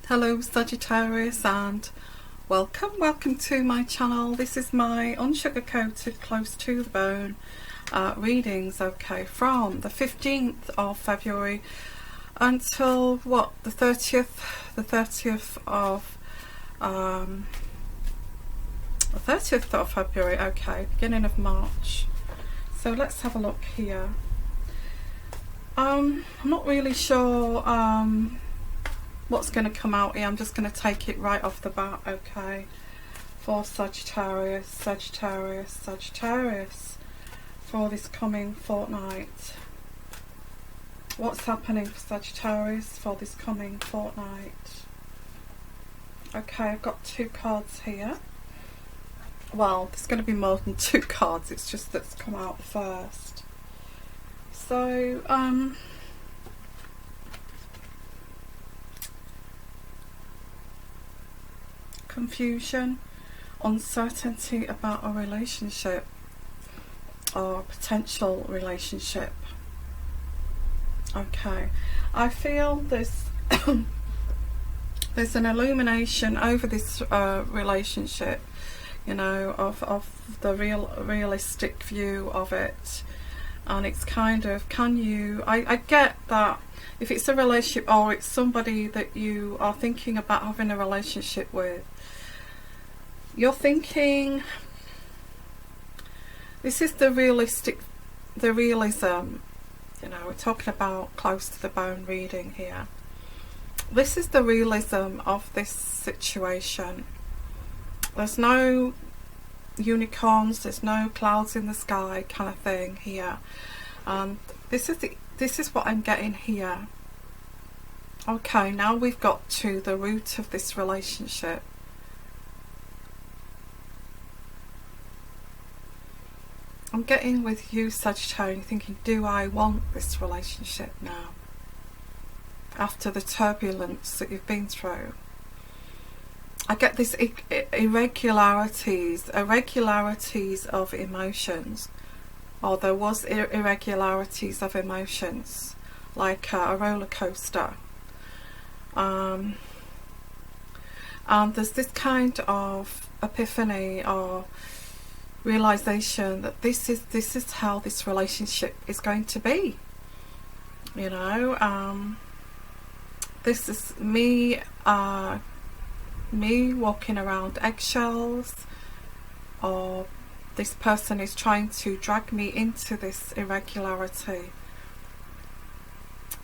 Hello Sagittarius, and welcome to my channel. This is my unsugar-coated, close to the bone readings, okay, from the 15th of February until what, the 30th of February, okay, beginning of March. So let's have a look here. I'm not really sure what's going to come out here. I'm just going to take it right off the bat, okay, for Sagittarius, for this coming fortnight. What's happening for Sagittarius for this coming fortnight? Okay, I've got two cards here. Well, there's going to be more than two cards, it's just that's come out first. So, confusion, uncertainty about a relationship or potential relationship. Okay, I feel this there's an illumination over this relationship, you know, of the realistic view of it. And it's kind of, I get that if it's a relationship or it's somebody that you are thinking about having a relationship with, you're thinking, this is the realism, you know, we're talking about close to the bone reading here. This is the realism of this situation. There's no unicorns, there's no clouds in the sky kind of thing here, and this is what I'm getting here. Okay, now we've got to the root of this relationship. I'm getting with you, Sagittarius, thinking, do I want this relationship now after the turbulence that you've been through? I get this irregularities of emotions, or there was irregularities of emotions, like a roller coaster. And there's this kind of epiphany or realization that this is how this relationship is going to be. You know, this is me walking around eggshells, or this person is trying to drag me into this irregularity.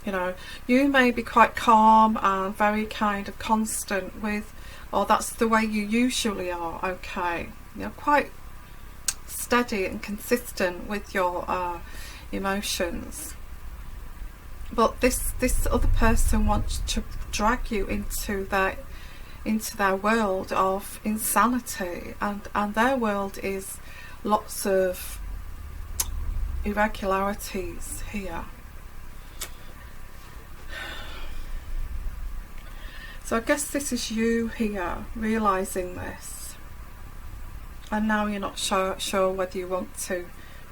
You know, you may be quite calm and very kind of constant with, or that's the way you usually are, okay, you're quite steady and consistent with your emotions, but this other person wants to drag you into their world of insanity, and their world is lots of irregularities here. So I guess this is you here realizing this, and now you're not sure whether you want to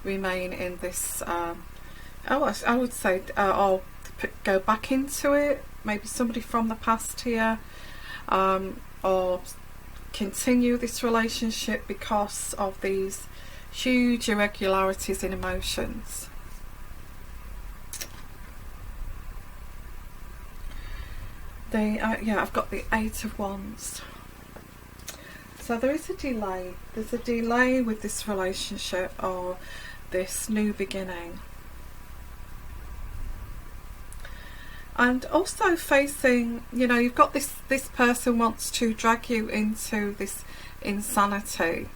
remain in this I would say or go back into it, maybe somebody from the past here, or continue this relationship because of these huge irregularities in emotions. Yeah, I've got the 8 of Wands. So there is a delay. There's a delay with this relationship or this new beginning. And also facing, you know, you've got this person wants to drag you into this insanity.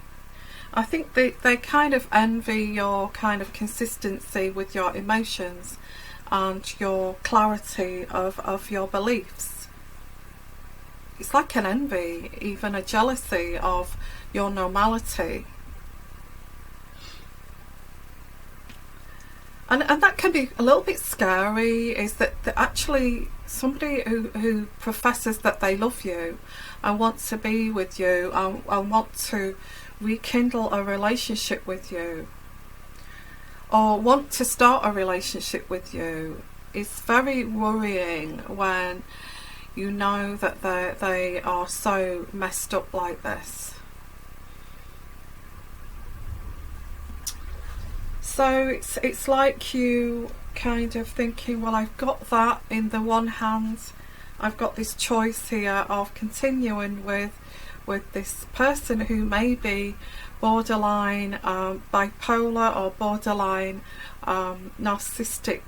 I think they kind of envy your kind of consistency with your emotions and your clarity of your beliefs. It's like an envy, even a jealousy of your normality. And that can be a little bit scary, is that actually somebody who professes that they love you and want to be with you and want to rekindle a relationship with you, or want to start a relationship with you, is very worrying when you know that they are so messed up like this. So it's like you kind of thinking, well, I've got that in the one hand, I've got this choice here of continuing with this person who may be borderline bipolar or borderline narcissistic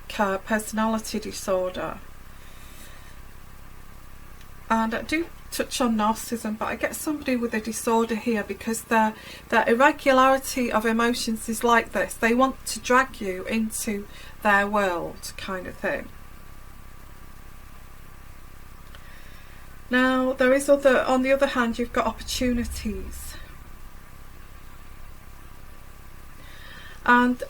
personality disorder. And I do touch on narcissism, but I get somebody with a disorder here because their irregularity of emotions is like this. They want to drag you into their world, kind of thing. Now there is on the other hand, you've got opportunities, and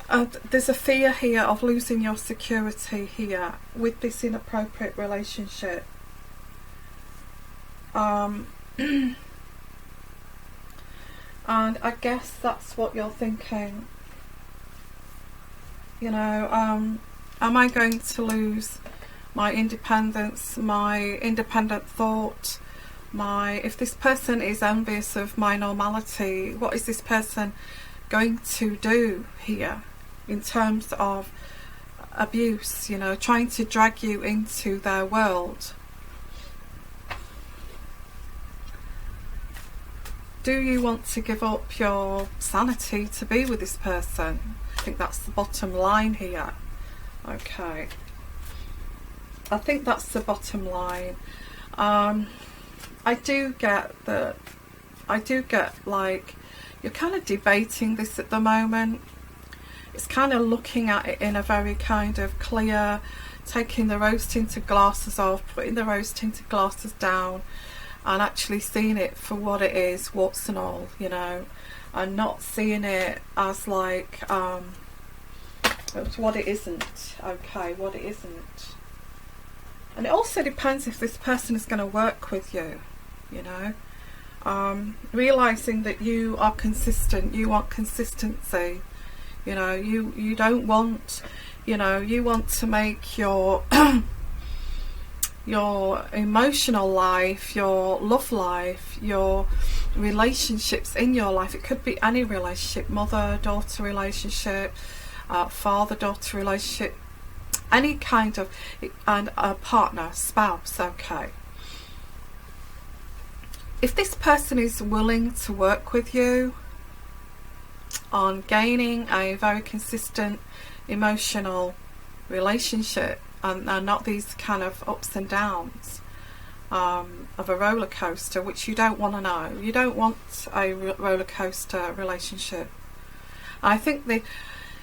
there's a fear here of losing your security here with this inappropriate relationship. And I guess that's what you're thinking, you know, am I going to lose my independence, my independent thought, if this person is envious of my normality, what is this person going to do here in terms of abuse, you know, trying to drag you into their world? Do you want to give up your sanity to be with this person? I think that's the bottom line here. Okay. I think that's the bottom line. I do get like you're kind of debating this at the moment. It's kind of looking at it in a very kind of clear, taking the rose tinted glasses off, putting the rose tinted glasses down, and actually seeing it for what it is, warts and all, you know, and not seeing it as like what it isn't. Okay, what it isn't. And it also depends if this person is going to work with you, you know. Realizing that you are consistent, you want consistency, you know, you don't want, you know, you want to make your your emotional life, your love life, your relationships in your life, it could be any relationship, mother-daughter relationship, father-daughter relationship, any kind of, and a partner, spouse, okay. If this person is willing to work with you on gaining a very consistent emotional relationship, and not these kind of ups and downs of a roller coaster, which you don't want to know. You don't want a roller coaster relationship. I think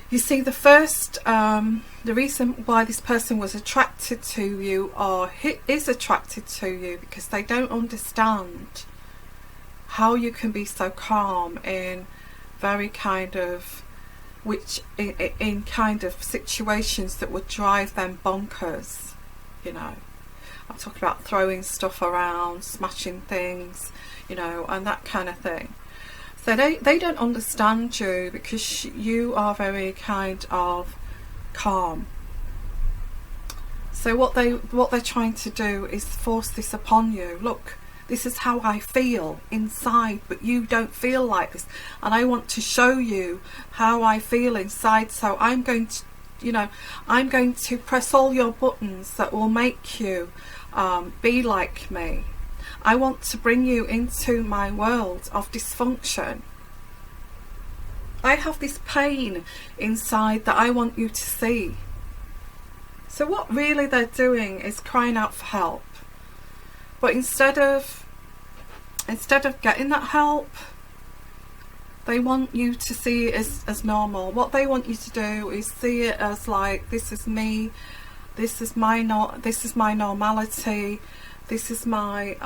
you see, the first, the reason why this person was attracted to you, or is attracted to you, because they don't understand how you can be so calm in very kind of, which in kind of situations that would drive them bonkers, you know. I'm talking about throwing stuff around, smashing things, you know, and that kind of thing. So they don't understand you because you are very kind of calm. So what they're trying to do is force this upon you. Look, this is how I feel inside, but you don't feel like this, and I want to show you how I feel inside. So I'm going to, you know, I'm going to press all your buttons that will make you be like me. I want to bring you into my world of dysfunction. I have this pain inside that I want you to see. So what really they're doing is crying out for help. But instead of getting that help, they want you to see it as normal. What they want you to do is see it as like, this is me, this is my normality, this is my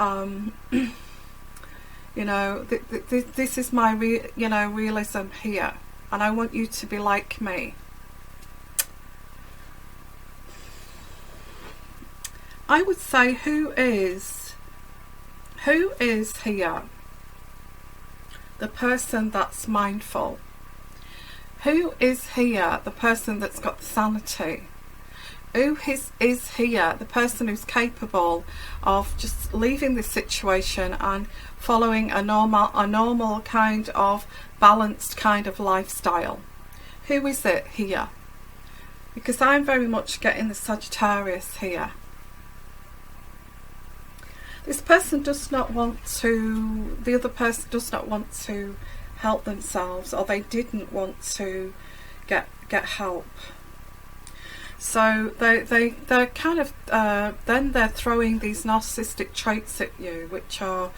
you know, this is my realism here, and I want you to be like me. I would say, who is here the person that's mindful? Who is here the person that's got the sanity? who is here, the person who's capable of just leaving this situation and following a normal kind of balanced kind of lifestyle. Who is it here? Because I'm very much getting the Sagittarius here. This person does not want to, the other person does not want to help themselves, or they didn't want to get help. So they're kind of, then they're throwing these narcissistic traits at you, which are,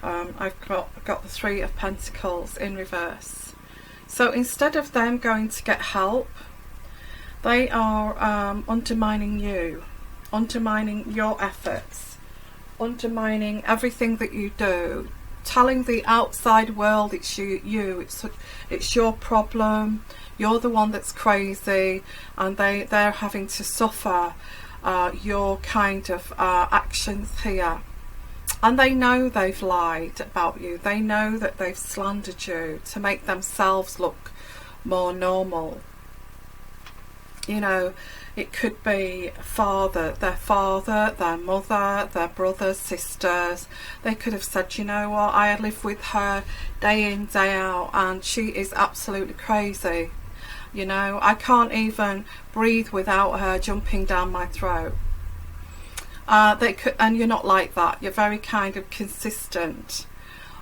I've got the Three of Pentacles in reverse. So instead of them going to get help, they are undermining you, undermining your efforts, undermining everything that you do, telling the outside world it's it's your problem, you're the one that's crazy, and they're having to suffer your kind of actions here. And they know they've lied about you, they know that they've slandered you to make themselves look more normal. You know, it could be their father, their mother, their brothers, sisters. They could have said, you know what, I live with her day in, day out, and she is absolutely crazy. You know, I can't even breathe without her jumping down my throat. They could, and you're not like that. You're very kind of consistent.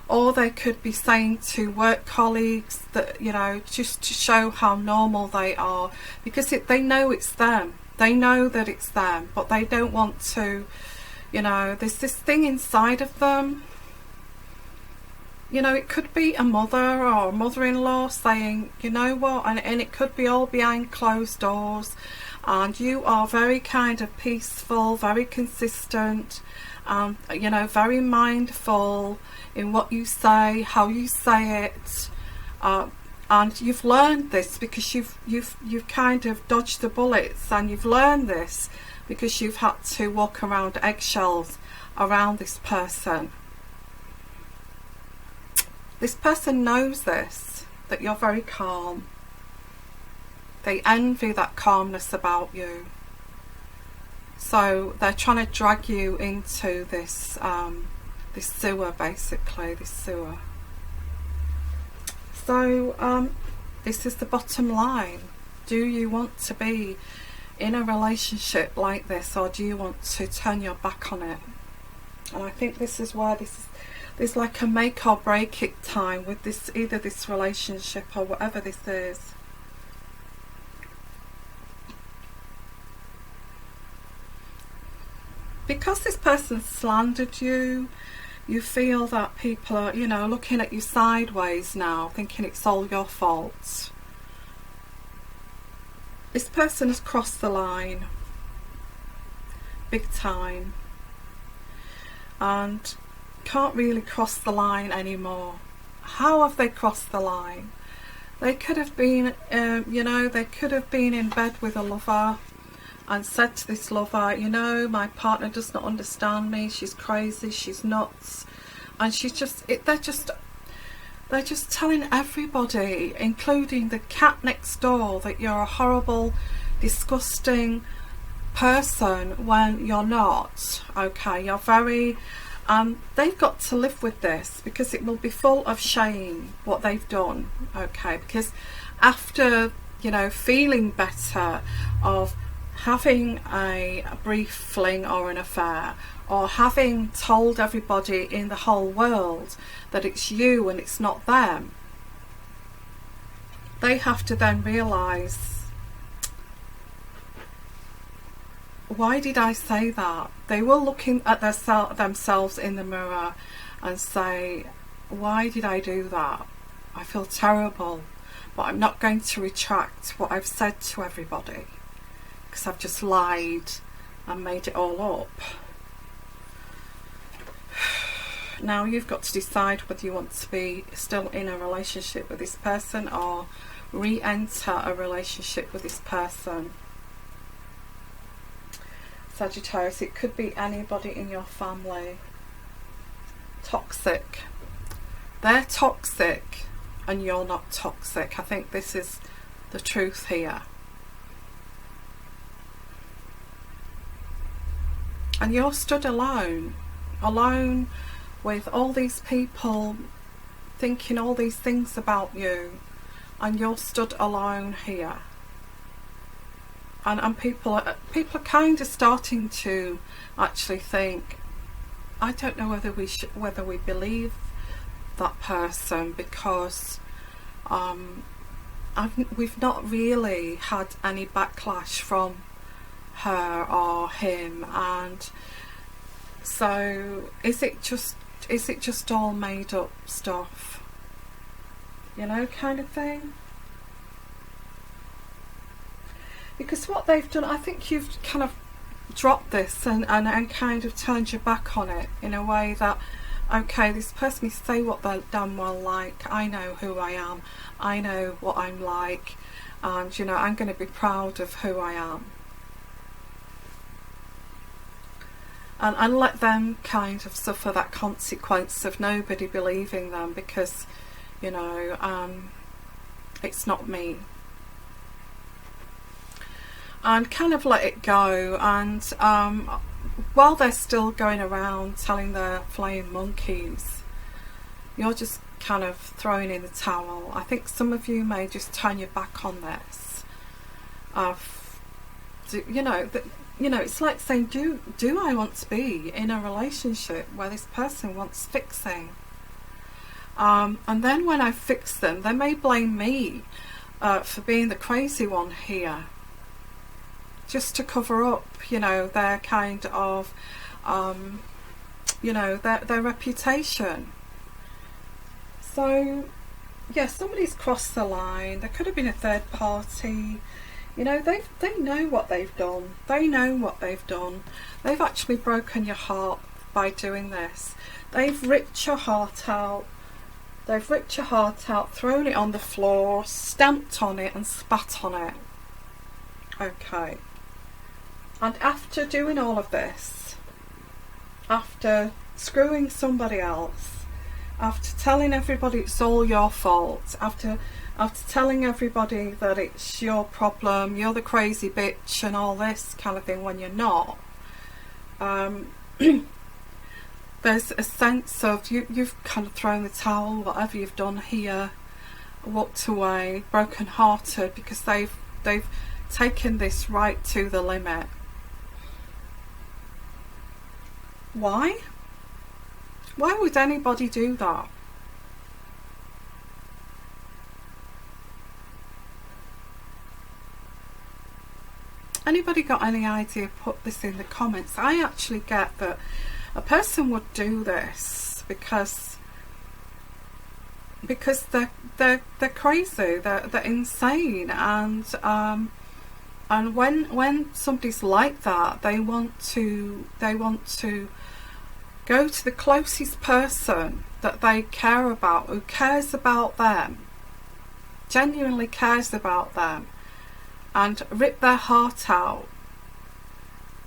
Or they could be saying to work colleagues that, you know, just to show how normal they are, because they know it's them. They know that it's them, but they don't want to, you know, there's this thing inside of them. You know, it could be a mother or a mother-in-law saying, you know what, and it could be all behind closed doors, and you are very kind of peaceful, very consistent, you know, very mindful in what you say, how you say it, and you've learned this because you've kind of dodged the bullets, and you've learned this because you've had to walk around eggshells around this person. This person knows this, that you're very calm. They envy that calmness about you. So they're trying to drag you into this this sewer, basically, this sewer. So this is the bottom line. Do you want to be in a relationship like this, or do you want to turn your back on it? And I think this is why there's like a make or break it time with this, either this relationship or whatever this is. Because this person slandered you, you feel that people are, you know, looking at you sideways now, thinking it's all your fault. This person has crossed the line, big time, and can't really cross the line anymore. How have they crossed the line? They could have been, you know, they could have been in bed with a lover and said to this lover, you know, my partner does not understand me, she's crazy, she's nuts, and she's just, they're just telling everybody, including the cat next door, that you're a horrible, disgusting person when you're not. Okay, you're very, they've got to live with this because it will be full of shame what they've done. Okay, because after, you know, feeling better of having a brief fling or an affair, or having told everybody in the whole world that it's you and it's not them, they have to then realise, why did I say that? They will look at themselves in the mirror and say, why did I do that? I feel terrible, but I'm not going to retract what I've said to everybody, because I've just lied and made it all up. Now you've got to decide whether you want to be still in a relationship with this person or re-enter a relationship with this person. Sagittarius, it could be anybody in your family. Toxic. They're toxic and you're not toxic. I think this is the truth here. and you're stood alone with all these people thinking all these things about you, and you're stood alone here. And people are kind of starting to actually think, I don't know whether we believe that person, because we've not really had any backlash from her or him, and so is it just all made up stuff, you know, kind of thing? Because what they've done, I think you've kind of dropped this and kind of turned your back on it in a way that, okay, this person may say what they're damn well like, I know who I am, I know what I'm like, and you know, I'm going to be proud of who I am, and let them kind of suffer that consequence of nobody believing them, because you know, it's not me. And kind of let it go, and while they're still going around telling their flying monkeys, you're just kind of throwing in the towel. I think some of you may just turn your back on this. You know, it's like saying, do I want to be in a relationship where this person wants fixing? And then when I fix them, they may blame me for being the crazy one here, just to cover up, you know, their kind of, you know, their reputation. So, yeah, somebody's crossed the line. There could have been a third party. You know, they know what they've done. They know what they've done. They've actually broken your heart by doing this. They've ripped your heart out. They've ripped your heart out, thrown it on the floor, stamped on it and spat on it. Okay. And after doing all of this, after screwing somebody else, after telling everybody it's all your fault, after telling everybody that it's your problem, you're the crazy bitch and all this kind of thing when you're not, there's a sense of you've kind of thrown the towel, whatever you've done here, walked away, broken hearted, because they've taken this right to the limit. Why? Why would anybody do that? Anybody got any idea? Put this in the comments. I actually get that a person would do this because they're crazy, they're insane, and when somebody's like that, they want to go to the closest person that they care about, who cares about them, genuinely cares about them, and rip their heart out,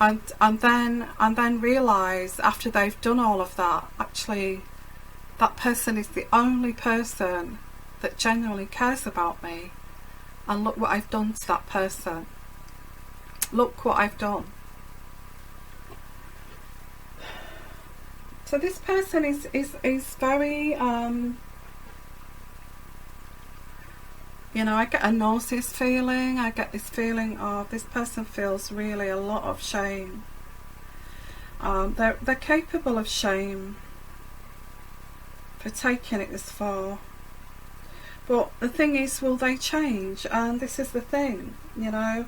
and then realise after they've done all of that, actually that person is the only person that genuinely cares about me, and look what I've done to that person. Look what I've done. So this person is very, you know, I get a nauseous feeling. I get this feeling of this person feels really a lot of shame. They're capable of shame for taking it this far. But the thing is, will they change? And this is the thing, you know.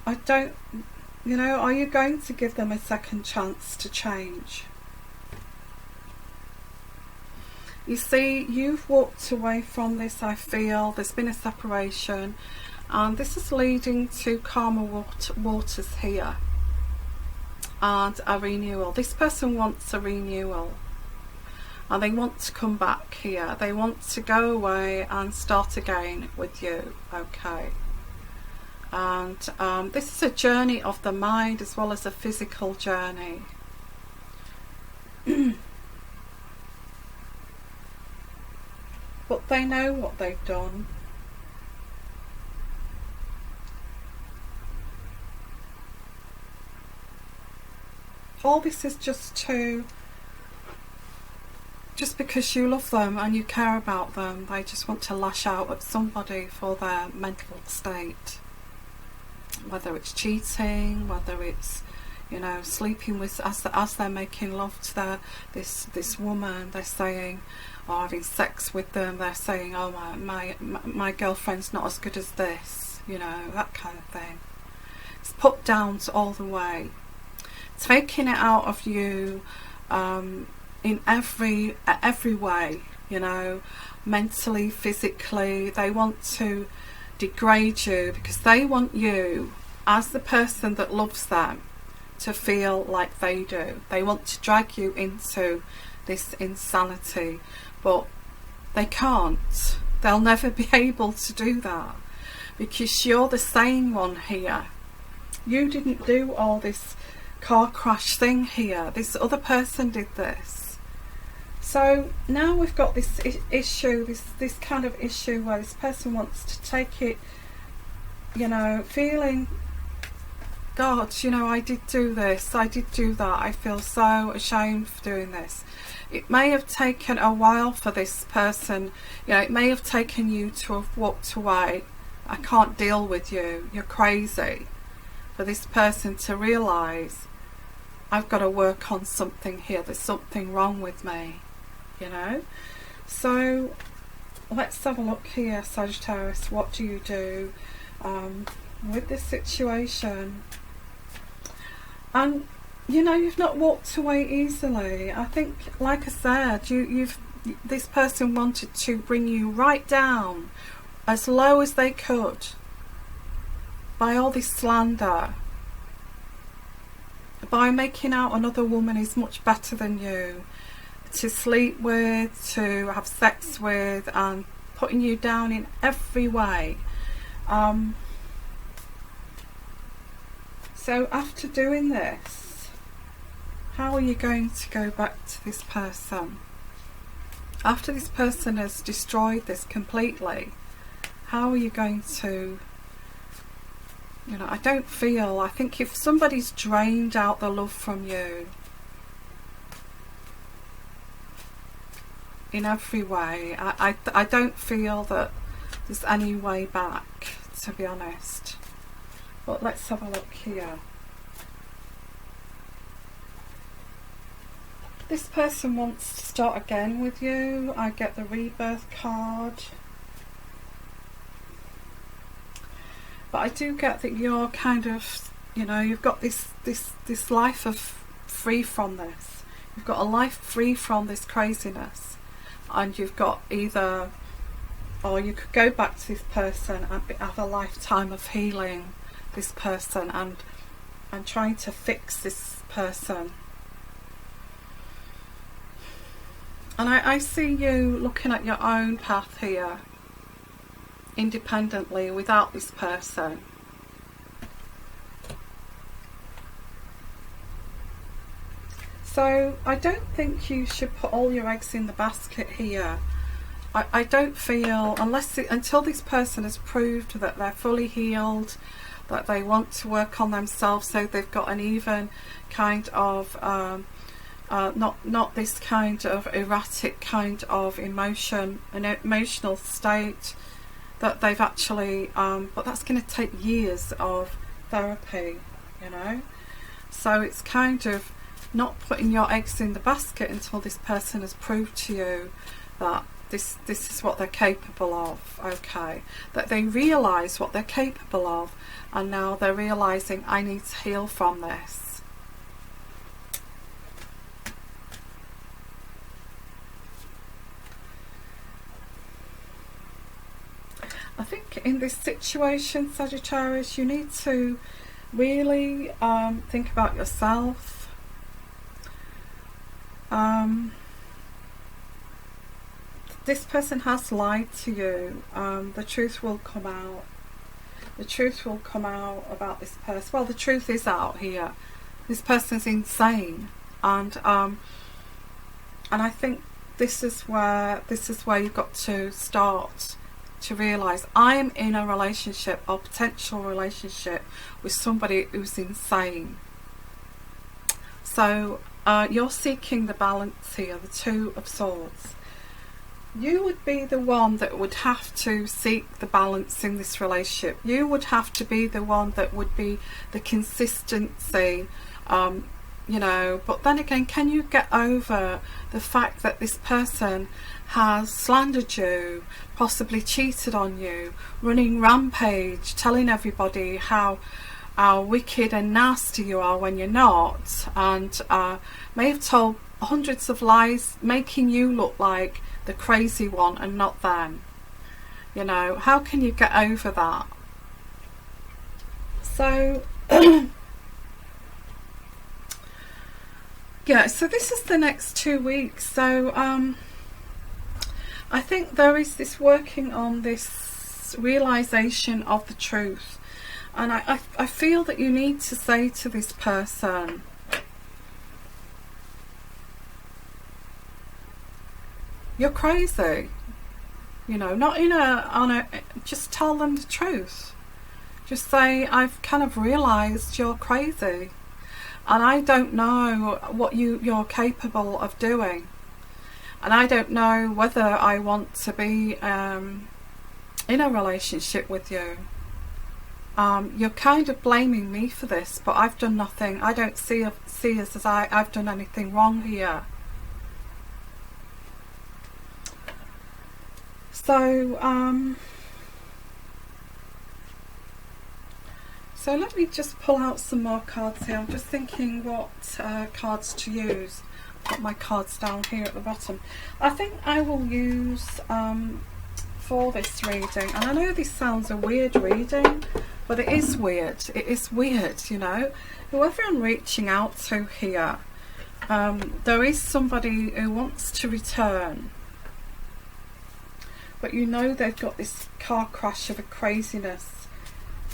I don't, you know, are you going to give them a second chance to change? You see, you've walked away from this, I feel. There's been a separation, and this is leading to calmer waters here, and a renewal. This person wants a renewal, and they want to come back here. They want to go away and start again with you, okay? And this is a journey of the mind as well as a physical journey. But they know what they've done. all this is just because you love them and you care about them. They just want to lash out at somebody for their mental state, whether it's cheating, whether it's, you know, sleeping with, as they're making love to this woman, they're saying, or having sex with them, they're saying, oh, my girlfriend's not as good as this, you know, that kind of thing. It's put down to all the way, taking it out of you in every way, you know, mentally, physically. They want to degrade you because they want you, as the person that loves them, to feel like they do. They want to drag you into this insanity, but they can't. They'll never be able to do that because you're the sane one here. You didn't do all this car crash thing here. This other person did this. So now we've got this issue, this kind of issue where this person wants to take it, you know, feeling, God, you know, I did do this, I did do that, I feel so ashamed for doing this. It may have taken a while for this person, you know, it may have taken you to have walked away. I can't deal with you, you're crazy. For this person to realise, I've got to work on something here, there's something wrong with me, you know. So let's have a look here, Sagittarius. What do you do with this situation? And you know, you've not walked away easily. I think, like I said, this person wanted to bring you right down, as low as they could, by all this slander, by making out another woman is much better than you, to sleep with, to have sex with, and putting you down in every way. So after doing this, how are you going to go back to this person? After this person has destroyed this completely, how are you going to, you know, I think if somebody's drained out the love from you in every way, I don't feel that there's any way back, to be honest. But let's have a look here. This person wants to start again with you. I get the rebirth card. But I do get that you're kind of, you know, you've got this life of free from this. You've got a life free from this craziness. And you've got either, or you could go back to this person and have a lifetime of healing this person and trying to fix this person. And I see you looking at your own path here, independently, without this person. So I don't think you should put all your eggs in the basket here. I don't feel, until this person has proved that they're fully healed, that they want to work on themselves, so they've got an even kind of not this kind of erratic kind of emotional state, that they've actually but that's going to take years of therapy, you know. So it's kind of not putting your eggs in the basket until this person has proved to you that this is what they're capable of, okay, that they realise what they're capable of, and now they're realising, I need to heal from this. I think in this situation, Sagittarius, you need to really think about yourself. This person has lied to you. The truth will come out. The truth will come out about this person. Well, the truth is out here. This person's insane, and I think this is where you've got to start to realise, I'm in a relationship or potential relationship with somebody who's insane. So you're seeking the balance here, the Two of Swords. You would be the one that would have to seek the balance in this relationship. You would have to be the one that would be the consistency, you know. But then again, can you get over the fact that this person has slandered you, possibly cheated on you, running rampage, telling everybody how wicked and nasty you are when you're not, and may have told hundreds of lies, making you look like the crazy one and not them? You know, how can you get over that? So yeah, so this is the next 2 weeks. So I think there is this working on this realization of the truth, and I feel that you need to say to this person, you're crazy, you know, not in a just tell them the truth. Just say, I've kind of realized you're crazy, and I don't know what you're capable of doing, and I don't know whether I want to be in a relationship with you. You're kind of blaming me for this, but I've done nothing. I don't see as I've done anything wrong here. So so let me just pull out some more cards here. I'm just thinking what cards to use. Put my cards down here at the bottom. I think I will use for this reading, and I know this sounds a weird reading, but it is weird. It is weird, you know. Whoever I'm reaching out to here, there is somebody who wants to return, but you know they've got this car crash of a craziness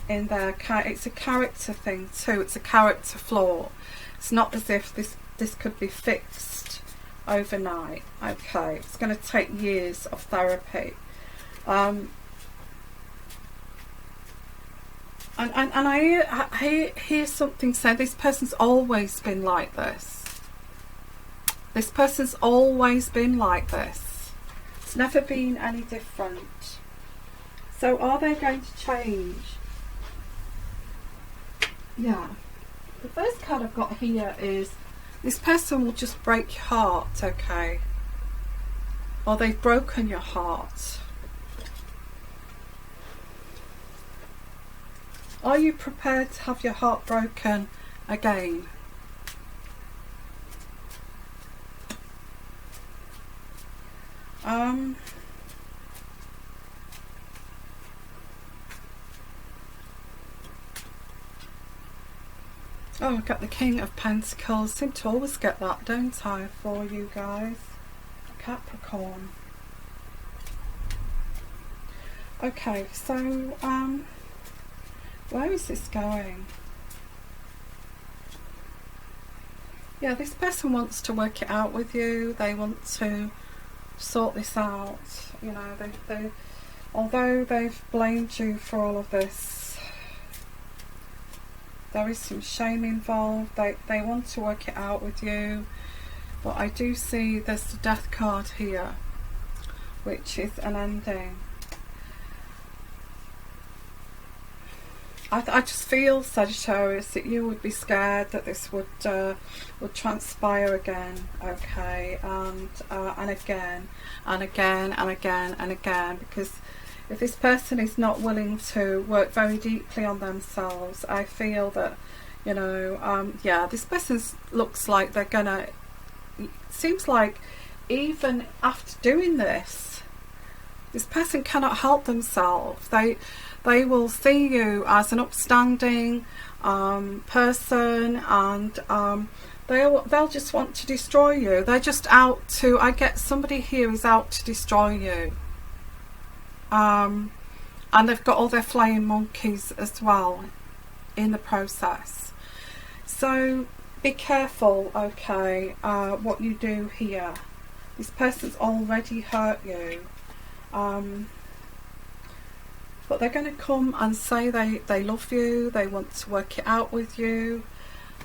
in their it's a character thing too. It's a character flaw. It's not as if this could be fixed overnight. Okay, it's going to take years of therapy. And I hear something say this person's always been like this. This person's always been like this. It's never been any different. So are they going to change? Yeah. The first card I've got here is this person will just break your heart, okay? Or they've broken your heart. Are you prepared to have your heart broken again? Oh, I've got the King of Pentacles. Seem to always get that, don't I, for you guys? Capricorn. Okay, so where is this going? Yeah, this person wants to work it out with you. They want to sort this out. You know, they although they've blamed you for all of this, there is some shame involved. They want to work it out with you, but I do see there's the Death card here, which is an ending. I just feel, Sagittarius, that you would be scared that this would transpire again, okay, and again and again and again and again, because if this person is not willing to work very deeply on themselves, I feel that, you know, yeah, this person looks like they're gonna, it seems like even after doing this, this person cannot help themselves. They will see you as an upstanding person, and they'll just want to destroy you. They're just out to, I get somebody here is out to destroy you. And they've got all their flying monkeys as well in the process. So be careful, okay, what you do here. This person's already hurt you. But they're going to come and say they love you, they want to work it out with you.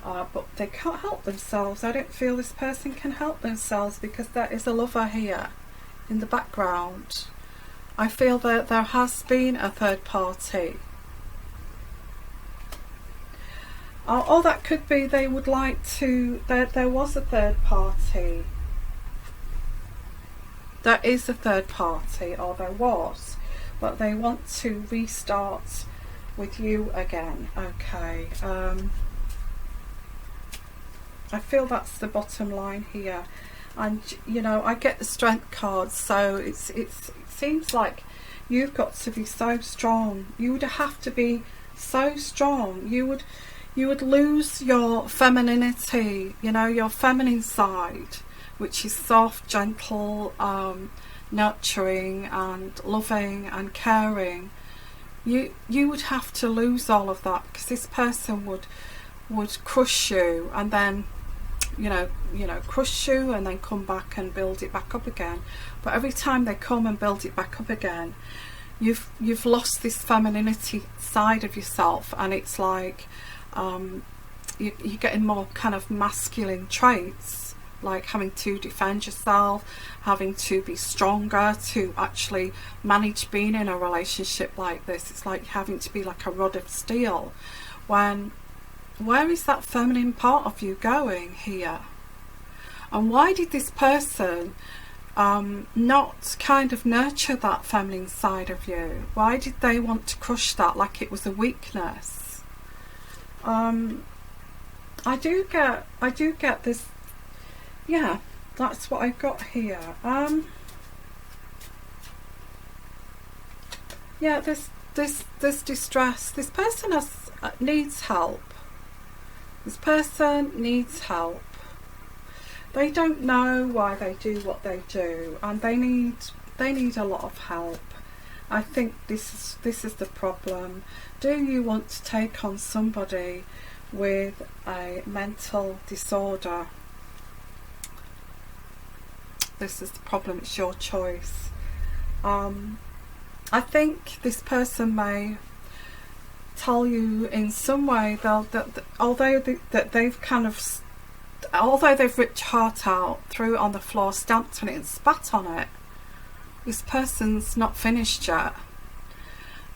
but they can't help themselves. I don't feel this person can help themselves because there is a lover here in the background. I feel that there has been a third party. Or that could be they would like to, there was a third party. There is a third party, or there was, but they want to restart with you again. Okay. I feel that's the bottom line here. And you know, I get the strength card, so it seems like you've got to be so strong. You would have to be so strong. You would lose your femininity, you know, your feminine side, which is soft, gentle, nurturing and loving and caring. You would have to lose all of that, because this person would crush you, and then you know, crush you and then come back and build it back up again. But every time they come and build it back up again, you've lost this femininity side of yourself, and it's like you're getting more kind of masculine traits, like having to defend yourself, having to be stronger to actually manage being in a relationship like this. It's like having to be like a rod of steel. Where is that feminine part of you going here? And why did this person not kind of nurture that feminine side of you? Why did they want to crush that like it was a weakness? I do get this. Yeah, that's what I got here. Yeah, this distress. This person needs help. This person needs help. They don't know why they do what they do, and they need a lot of help. I think this is the problem. Do you want to take on somebody with a mental disorder? This is the problem. It's your choice. I think this person may tell you in some way although they've ripped your heart out, threw it on the floor, stamped on it and spat on it, this person's not finished yet,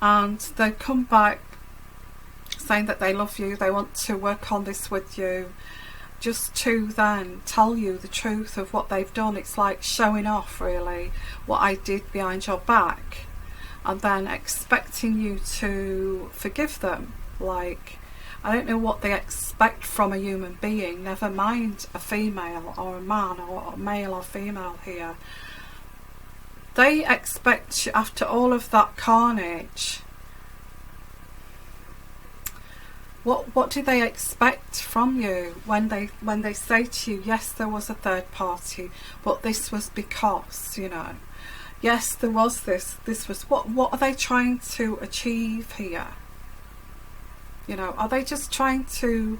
and they come back saying that they love you, they want to work on this with you, just to then tell you the truth of what they've done. It's like showing off, really, what I did behind your back, and then expecting you to forgive them. Like, I don't know what they expect from a human being, never mind a female or a man, or a male or female here. They expect, after all of that carnage, what do they expect from you when they say to you, yes, there was a third party, but this was because, you know, yes, there was this was, what are they trying to achieve here? You know, are they just trying to,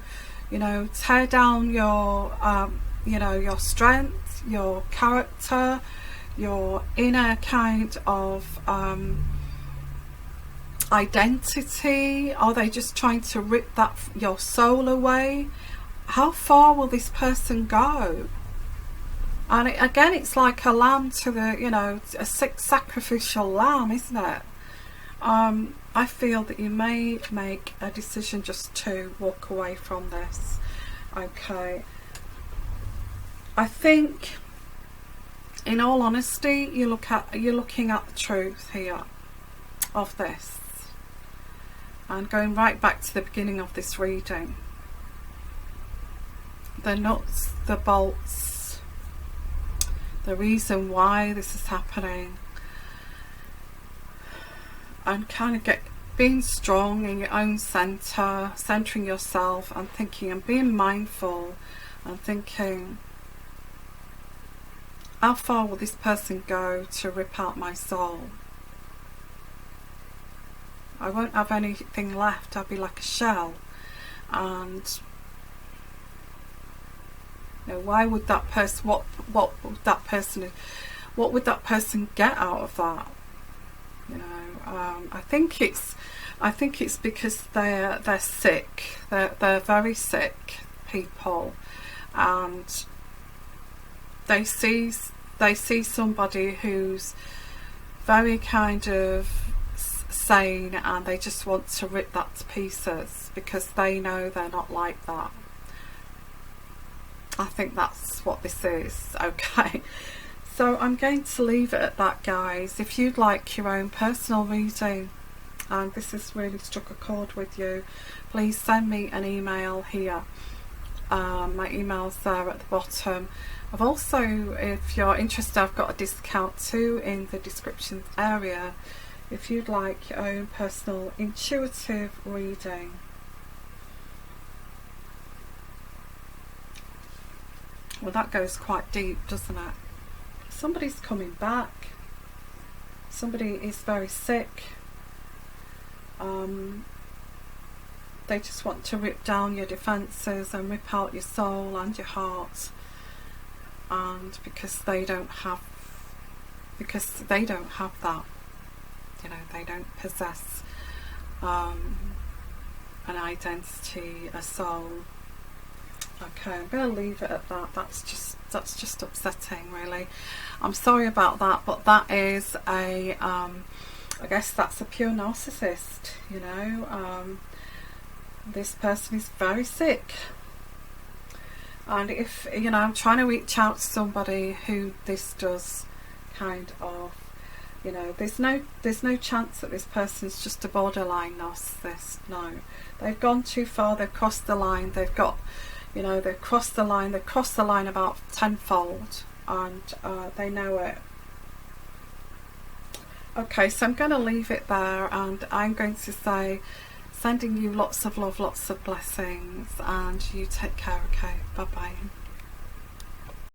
you know, tear down your, you know, your strength, your character, your inner kind of identity? Are they just trying to rip your soul away? How far will this person go? And again, it's like a lamb to the, you know, a sacrificial lamb, isn't it? I feel that you may make a decision just to walk away from this. Okay. I think, in all honesty, you're looking at the truth here of this, and going right back to the beginning of this reading, the nuts, the bolts, the reason why this is happening, and kind of being strong in your own centre, centering yourself and thinking and being mindful and thinking, how far will this person go to rip out my soul? I won't have anything left. I'll be like a shell. And you know, why would that person, what would that person get out of that? You know, I think it's because they're sick. They're very sick. people, and they see somebody who's very kind of sane, and they just want to rip that to pieces because they know they're not like that. I think that's what this is. Okay, so I'm going to leave it at that, guys. If you'd like your own personal reading and this has really struck a chord with you, please send me an email here. My email's there at the bottom. I've also, if you're interested, I've got a discount too in the description area if you'd like your own personal intuitive reading. Well, that goes quite deep, doesn't it? Somebody's coming back. Somebody is very sick. They just want to rip down your defences and rip out your soul and your heart. And because they don't have that, you know, they don't possess an identity, a soul. Okay, I'm going to leave it at that. That's just upsetting, really. I'm sorry about that, but that is a I guess that's a pure narcissist, you know. This person is very sick, and if, you know, I'm trying to reach out to somebody who this does kind of, you know, there's no chance that this person's just a borderline narcissist. No, they've gone too far. They've crossed the line. They've got, you know, they've crossed the line. They've crossed the line about tenfold, and they know it. Okay, so I'm going to leave it there, and I'm going to say, sending you lots of love, lots of blessings, and you take care. Okay, bye bye.